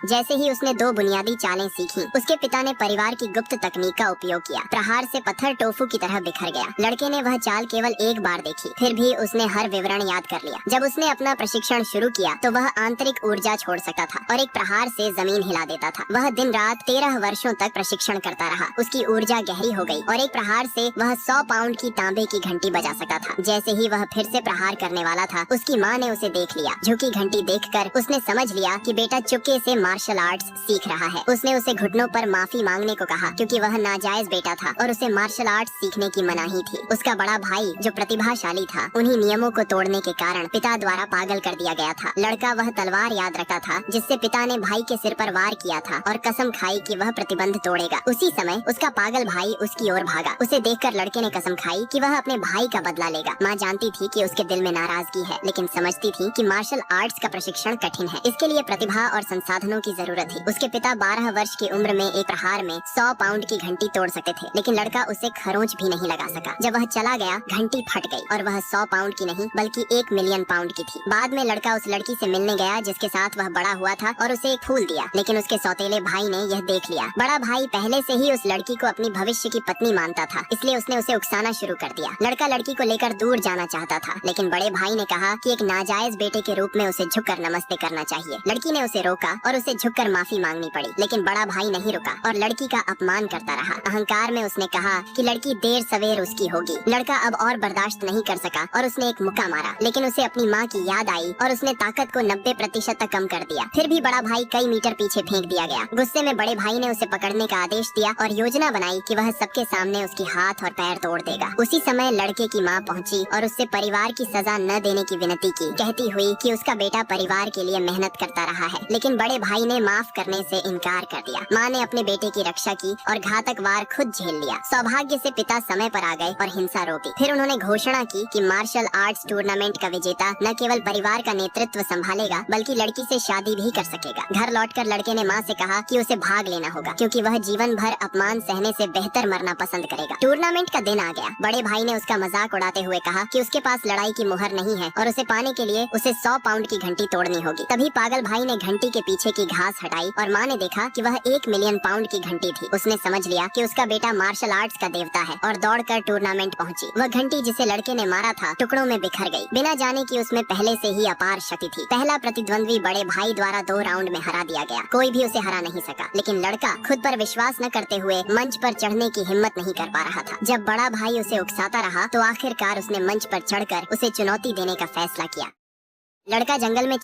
जैसे ही उसने दो बुनियादी चालें सीखी, उसके पिता ने परिवार की गुप्त तकनीक का उपयोग किया। प्रहार से पत्थर टोफू की तरह बिखर गया। लड़के ने वह चाल केवल एक बार देखी, फिर भी उसने हर विवरण याद कर लिया। जब उसने अपना प्रशिक्षण शुरू किया तो वह आंतरिक ऊर्जा छोड़ सकता था और एक प्रहार से जमीन हिला देता था। वह दिन रात 13 वर्षों तक प्रशिक्षण करता रहा। उसकी ऊर्जा गहरी हो गई और एक प्रहार से वह 100 पाउंड की तांबे की घंटी बजा सकता था। जैसे ही वह फिर से प्रहार करने वाला था, उसकी माँ ने उसे देख लिया। झुकी घंटी देखकर उसने समझ लिया कि बेटा चुपके से मार्शल आर्ट्स सीख रहा है। उसने उसे घुटनों पर माफी मांगने को कहा, क्योंकि वह नाजायज बेटा था और उसे मार्शल आर्ट्स सीखने की मनाही थी। उसका बड़ा भाई जो प्रतिभाशाली था, उन्हीं नियमों को तोड़ने के कारण पिता द्वारा पागल कर दिया गया था। लड़का वह तलवार याद रखता था जिससे पिता ने भाई के सिर पर वार किया था और कसम खाई कि वह प्रतिबंध तोड़ेगा। उसी समय उसका पागल भाई उसकी ओर भागा। उसे देखकर लड़के ने कसम खाई कि वह अपने भाई का बदला लेगा। माँ जानती थी कि उसके दिल में नाराजगी है, लेकिन समझती थी कि मार्शल आर्ट्स का प्रशिक्षण कठिन है। इसके लिए प्रतिभा और संसाधनों की जरूरत थी। उसके पिता 12 वर्ष की उम्र में एक प्रहार में 100 पाउंड की घंटी तोड़ सकते थे, लेकिन लड़का उसे खरोंच भी नहीं लगा सका। जब वह चला गया, घंटी फट गई और वह 100 पाउंड की नहीं बल्कि 1 मिलियन पाउंड की थी। बाद में लड़का उस लड़की से मिलने गया जिसके साथ वह बड़ा हुआ था और उसे एक फूल दिया, लेकिन उसके सौतेले भाई ने यह देख लिया। बड़ा भाई पहले से ही उस लड़की को अपनी भविष्य की पत्नी मानता था, इसलिए उसने उसे उकसाना शुरू कर दिया। लड़का लड़की को लेकर दूर जाना चाहता था, लेकिन बड़े भाई ने कहा कि एक नाजायज बेटे के रूप में उसे झुककर नमस्ते करना चाहिए। लड़की ने उसे रोका और उसे झुककर माफी मांगनी पड़ी, लेकिन बड़ा भाई नहीं रुका और लड़की का अपमान करता रहा। अहंकार में उसने कहा कि लड़की देर सवेर उसकी होगी। लड़का अब और बर्दाश्त नहीं कर सका और उसने एक मुक्का मारा, लेकिन उसे अपनी माँ की याद आई और उसने ताकत को 90% तक कम कर दिया। फिर भी बड़ा भाई कई मीटर पीछे फेंक दिया गया। गुस्से में बड़े भाई ने उसे पकड़ने का आदेश दिया और योजना बनाई कि वह सबके सामने उसकी हाथ और पैर तोड़ देगा। उसी समय लड़के की माँ पहुँची और उससे परिवार की सजा न देने की विनती की, कहती हुई कि उसका बेटा परिवार के लिए मेहनत करता रहा है। लेकिन बड़े भाई ने माफ करने से इनकार कर दिया। माँ ने अपने बेटे की रक्षा की और घातक वार खुद झेल लिया। सौभाग्य से पिता समय पर आ गए और हिंसा रोकी। फिर उन्होंने घोषणा की कि मार्शल आर्ट्स टूर्नामेंट का विजेता न केवल परिवार का नेतृत्व संभालेगा, बल्कि लड़की से शादी भी कर सकेगा। घर लौटकर लड़के ने माँ से कहा कि उसे भाग लेना होगा, क्योंकि वह जीवन भर अपमान सहने से बेहतर मरना पसंद करेगा। टूर्नामेंट का दिन आ गया। बड़े भाई ने उसका मजाक उड़ाते हुए कहा कि उसके पास लड़ाई की मुहर नहीं है और उसे पाने के लिए उसे 100 पाउंड की घंटी तोड़नी होगी। तभी पागल भाई ने घंटी के पीछे की घास हटाई और माँ ने देखा कि वह 1 मिलियन पाउंड की घंटी थी। उसने समझ लिया कि उसका बेटा मार्शल आर्ट्स का देवता है और दौड़कर टूर्नामेंट पहुंची। वह घंटी जिसे लड़के ने मारा था टुकड़ों में बिखर गई, बिना जाने कि उसमें पहले से ही अपार शक्ति थी। पहला प्रतिद्वंद्वी बड़े भाई द्वारा 2 राउंड में हरा दिया गया। कोई भी उसे हरा नहीं सका, लेकिन लड़का खुद पर विश्वास न करते हुए मंच पर चढ़ने की हिम्मत नहीं कर पा रहा था। जब बड़ा भाई उसे उकसाता रहा तो आखिरकार उसने मंच पर चढ़कर उसे चुनौती देने का फैसला किया। लड़का जंगल में